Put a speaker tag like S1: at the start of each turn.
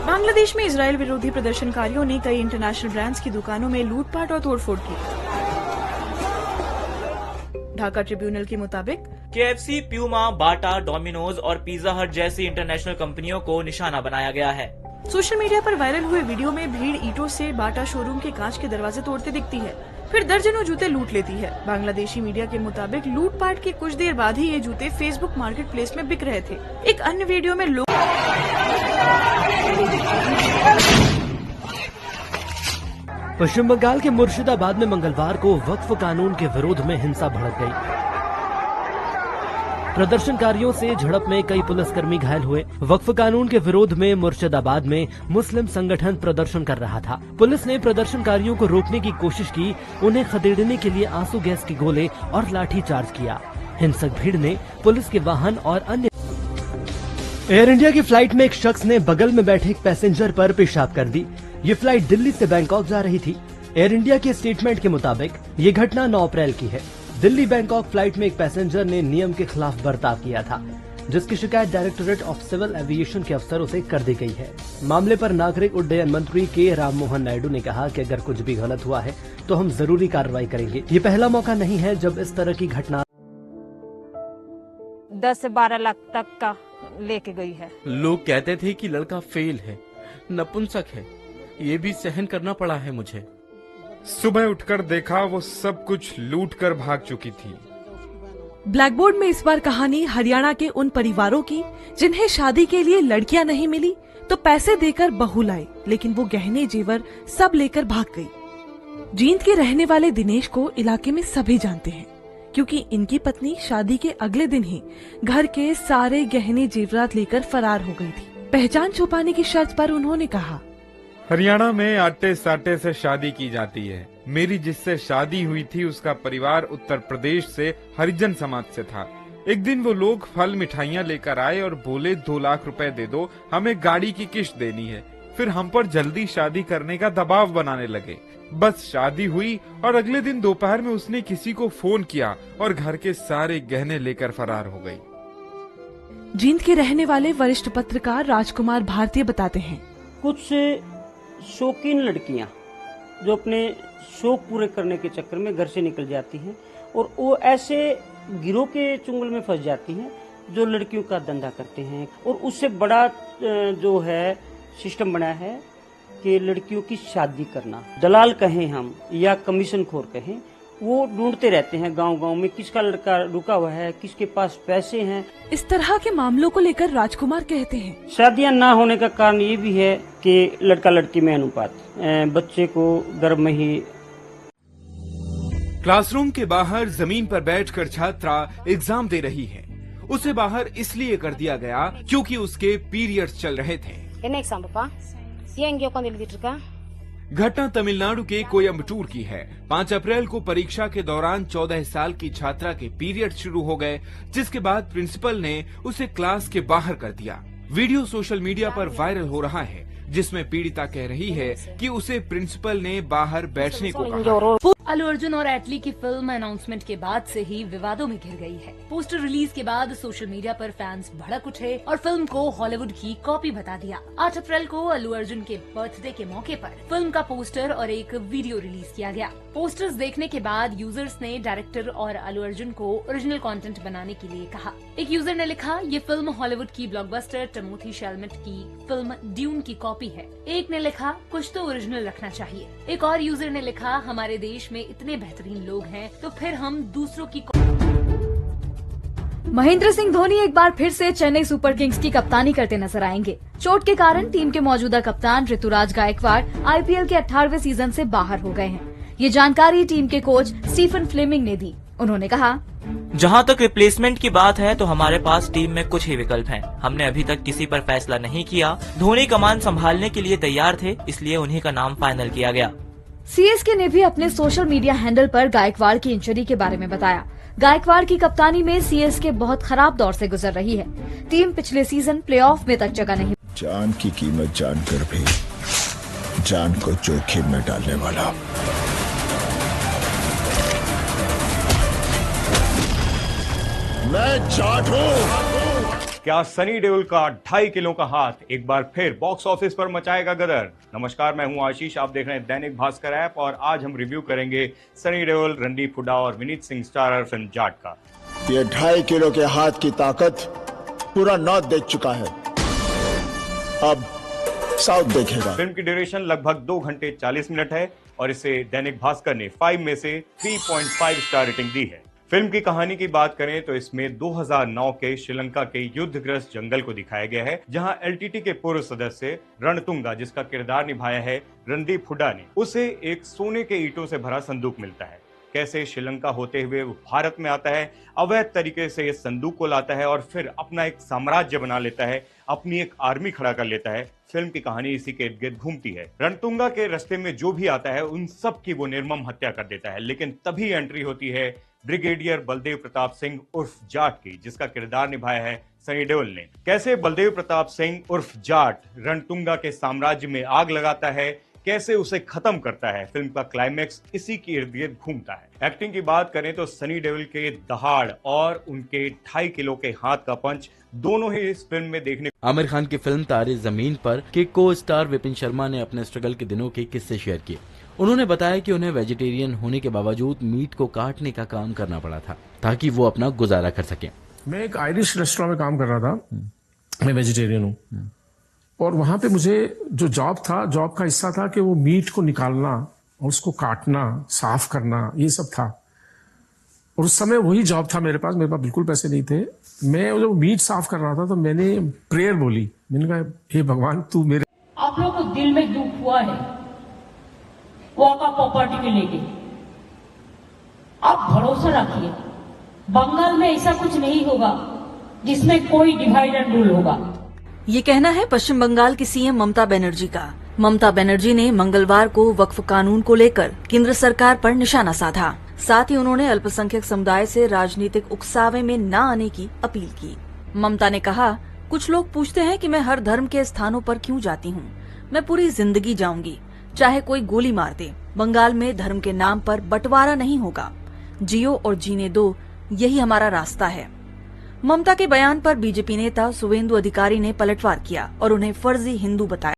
S1: बांग्लादेश में इजराइल विरोधी प्रदर्शनकारियों ने कई इंटरनेशनल ब्रांड्स की दुकानों में लूटपाट और तोड़फोड़ की। ढाका ट्रिब्यूनल के मुताबिक
S2: KFC, प्यूमा, बाटा, डोमिनोज और पिज्जा हट जैसी इंटरनेशनल कंपनियों को निशाना बनाया गया है।
S1: सोशल मीडिया पर वायरल हुए वीडियो में भीड़ ईंटों से बाटा शोरूम के कांच के दरवाजे तोड़ते दिखती है, फिर दर्जनों जूते लूट लेती है। बांग्लादेशी मीडिया के मुताबिक लूटपाट के कुछ देर बाद ही ये जूते फेसबुक मार्केट प्लेस में बिक रहे थे। एक अन्य वीडियो में लोग
S3: पश्चिम बंगाल के मुर्शिदाबाद में मंगलवार को वक्फ कानून के विरोध में हिंसा भड़क गई। प्रदर्शनकारियों से झड़प में कई पुलिसकर्मी घायल हुए। वक्फ कानून के विरोध में मुर्शिदाबाद में मुस्लिम संगठन प्रदर्शन कर रहा था। पुलिस ने प्रदर्शनकारियों को रोकने की कोशिश की, उन्हें खदेड़ने के लिए आंसू गैस के गोले और लाठी चार्ज किया। हिंसक भीड़ ने पुलिस के वाहन और अन्य। एयर इंडिया की फ्लाइट में एक शख्स ने बगल में बैठे एक पैसेंजर पर पेशाब कर दी। ये फ्लाइट दिल्ली से बैंकॉक जा रही थी। एयर इंडिया के स्टेटमेंट के मुताबिक ये घटना 9 अप्रैल की है। दिल्ली बैंकॉक फ्लाइट में एक पैसेंजर ने नियम के खिलाफ बर्ताव किया था, जिसकी शिकायत डायरेक्टोरेट ऑफ सिविल एविएशन के अफसरों से कर दी गई है। मामले पर नागरिक उड्डयन मंत्री के राममोहन नायडू ने कहा कि अगर कुछ भी गलत हुआ है तो हम जरूरी कार्रवाई करेंगे। ये पहला मौका नहीं है जब इस तरह की घटना
S4: 10 से 12 लाख तक का लेके गई है।
S5: लोग कहते थे कि लड़का फेल है, नपुंसक है, ये भी सहन करना पड़ा है मुझे।
S6: सुबह उठकर देखा वो सब कुछ लूट कर भाग चुकी थी।
S7: ब्लैकबोर्ड में इस बार कहानी हरियाणा के उन परिवारों की जिन्हें शादी के लिए लड़कियां नहीं मिली तो पैसे देकर बहू लाए, लेकिन वो गहने जेवर सब लेकर भाग गई। जींद के रहने वाले दिनेश को इलाके में सभी जानते हैं, क्योंकि इनकी पत्नी शादी के अगले दिन ही घर के सारे गहने जेवरात लेकर फरार हो गई थी। पहचान छुपाने की शर्त पर उन्होंने कहा,
S6: हरियाणा में आटे साटे से शादी की जाती है। मेरी जिससे शादी हुई थी उसका परिवार उत्तर प्रदेश से हरिजन समाज से था। एक दिन वो लोग फल मिठाइयाँ लेकर आए और बोले 2 लाख रुपए दे दो, हमें गाड़ी की किश्त देनी है। फिर हम पर जल्दी शादी करने का दबाव बनाने लगे। बस शादी हुई और अगले दिन दोपहर में उसने किसी को फोन किया और घर के सारे गहने लेकर फरार हो गई।
S7: जींद के रहने वाले वरिष्ठ पत्रकार राजकुमार भारतीय बताते हैं,
S8: कुछ शौकीन लड़कियां जो अपने शौक पूरे करने के चक्कर में घर से निकल जाती हैं और वो ऐसे गिरोह के चुंगल में फंस जाती हैं जो लड़कियों का धंधा करते हैं। और उससे बड़ा जो है सिस्टम बना है कि लड़कियों की शादी करना। दलाल कहें हम या कमीशन खोर कहें, वो ढूंढते रहते हैं गांव-गांव में किसका लड़का रुका हुआ है, किसके पास पैसे हैं।
S7: इस तरह के मामलों को लेकर राजकुमार कहते हैं,
S8: शादियां ना होने का कारण ये भी है कि लड़का लड़की में अनुपात, बच्चे को गर्भ में ही।
S9: क्लासरूम के बाहर जमीन पर बैठकर छात्रा एग्जाम दे रही है। उसे बाहर इसलिए कर दिया गया क्योंकि उसके पीरियड्स चल रहे थे। घटना तमिलनाडु के कोयम्बटूर की है। 5 अप्रैल को परीक्षा के दौरान 14 साल की छात्रा के पीरियड शुरू हो गए, जिसके बाद प्रिंसिपल ने उसे क्लास के बाहर कर दिया। वीडियो सोशल मीडिया पर वायरल हो रहा है, जिसमें पीड़िता कह रही है कि उसे प्रिंसिपल ने बाहर बैठने को कहा।
S10: अल्लू अर्जुन और एटली की फिल्म अनाउंसमेंट के बाद से ही विवादों में घिर गई है। पोस्टर रिलीज के बाद सोशल मीडिया पर फैंस भड़क उठे और फिल्म को हॉलीवुड की कॉपी बता दिया। 8 अप्रैल को अल्लू अर्जुन के बर्थडे के मौके पर फिल्म का पोस्टर और एक वीडियो रिलीज किया गया। पोस्टर्स देखने के बाद यूजर्स ने डायरेक्टर और अल्लू अर्जुन को ओरिजिनल कंटेंट बनाने के लिए कहा। एक यूजर ने लिखा, ये फिल्म हॉलीवुड की ब्लॉकबस्टर टिमोथी शैलमेट की फिल्म ड्यून की कॉपी है। एक ने लिखा, कुछ तो ओरिजिनल रखना चाहिए। एक और यूजर ने लिखा, हमारे देश में इतने बेहतरीन लोग हैं तो फिर हम दूसरों की।
S11: महेंद्र सिंह धोनी एक बार फिर से चेन्नई सुपर किंग्स की कप्तानी करते नजर आएंगे। चोट के कारण टीम के मौजूदा कप्तान ऋतुराज गायकवाड़ IPL के 18वें सीजन से बाहर हो गए हैं। ये जानकारी टीम के कोच स्टीफन फ्लेमिंग ने दी। उन्होंने कहा,
S2: जहां तक रिप्लेसमेंट की बात है तो हमारे पास टीम में कुछ ही विकल्प हैं। हमने अभी तक किसी पर फैसला नहीं किया। धोनी कमान संभालने के लिए तैयार थे, इसलिए उन्हीं का नाम फाइनल किया गया।
S11: CSK ने भी अपने सोशल मीडिया हैंडल पर गायकवाड़ की इंजरी के बारे में बताया। गायकवाड़ की कप्तानी में CSK बहुत खराब दौर से गुजर रही है। टीम पिछले सीजन प्लेऑफ में तक जगह नहीं।
S12: जान की कीमत जानकर भी जान को जोखिम में डालने वाला मैं जाट हूं।
S13: क्या सनी देओल का 2.5 किलो का हाथ एक बार फिर बॉक्स ऑफिस पर मचाएगा गदर? नमस्कार, मैं हूं आशीष, आप देख रहे हैं दैनिक भास्कर ऐप और आज हम रिव्यू करेंगे सनी देओल, रणदीप हुड्डा और विनीत सिंह स्टारर फिल्म जाट का।
S12: ये 2.5 किलो के हाथ की ताकत पूरा नॉर्थ देख चुका है, अब साउथ देखेगा।
S13: फिल्म की ड्यूरेशन लगभग 2 घंटे 40 मिनट है और इसे दैनिक भास्कर ने 5 में से 3.5 स्टार रेटिंग दी है। फिल्म की कहानी की बात करें तो इसमें 2009 के श्रीलंका के युद्धग्रस्त जंगल को दिखाया गया है, जहां एलटीटी के पूर्व सदस्य रणतुंगा, जिसका किरदार निभाया है रणदीप हुड्डा ने, उसे एक सोने के ईंटों से भरा संदूक मिलता है। कैसे श्रीलंका होते हुए वो भारत में आता है, अवैध तरीके से इस संदूक को लाता है और फिर अपना एक साम्राज्य बना लेता है, अपनी एक आर्मी खड़ा कर लेता है। फिल्म की कहानी इसी के इर्द गिर्द घूमती है। रणतुंगा के रास्ते में जो भी आता है उन सब की वो निर्मम हत्या कर देता है, लेकिन तभी एंट्री होती है ब्रिगेडियर बलदेव प्रताप सिंह उर्फ जाट की, जिसका किरदार निभाया है सनी देओल ने। कैसे बलदेव प्रताप सिंह उर्फ जाट रणतुंगा के साम्राज्य में आग लगाता है, कैसे उसे खत्म करता है, फिल्म का क्लाइमैक्स इसी के इर्द गिर्द घूमता है। एक्टिंग की बात करें तो सनी देओल के दहाड़ और उनके 2.5 किलो के हाथ का पंच दोनों ही इस फिल्म में देखने।
S5: आमिर खान की फिल्म तारे जमीन पर के को स्टार विपिन शर्मा ने अपने स्ट्रगल के दिनों के किस्से शेयर किए। उन्होंने बताया कि उन्हें वेजिटेरियन होने के बावजूद मीट को काटने का काम करना पड़ा था ताकि वो अपना गुजारा कर सकें।
S14: मैं एक आयरिश रेस्टोरेंट में काम कर रहा था, मैं वेजिटेरियन हूँ, और वहां पे मुझे जो जॉब का हिस्सा था कि वो मीट को निकालना और उसको काटना, साफ करना, ये सब था। और उस समय वही जॉब था मेरे पास बिल्कुल पैसे नहीं थे। मैं जब मीट साफ कर रहा था तो मैंने प्रेयर बोली, मैंने कहा हे भगवान तू मेरे।
S15: आप लोगों को दिल में दुख हुआ है वॉका प्रॉपर्टी के लेके, आप भरोसा रखिए बंगाल में ऐसा कुछ नहीं होगा जिसमें कोई डिवाइड एंड रूल होगा।
S16: ये कहना है पश्चिम बंगाल की सीएम ममता बनर्जी का। ममता बनर्जी ने मंगलवार को वक्फ कानून को लेकर केंद्र सरकार पर निशाना साधा। साथ ही उन्होंने अल्पसंख्यक समुदाय से राजनीतिक उकसावे में न आने की अपील की। ममता ने कहा, कुछ लोग पूछते हैं कि मैं हर धर्म के स्थानों पर क्यों जाती हूँ। मैं पूरी जिंदगी जाऊंगी, चाहे कोई गोली मार दे। बंगाल में धर्म के नाम पर बंटवारा नहीं होगा। जियो और जीने दो, यही हमारा रास्ता है। ममता के बयान पर बीजेपी नेता शुवेंदु अधिकारी ने पलटवार किया और उन्हें फर्जी हिंदू बताया।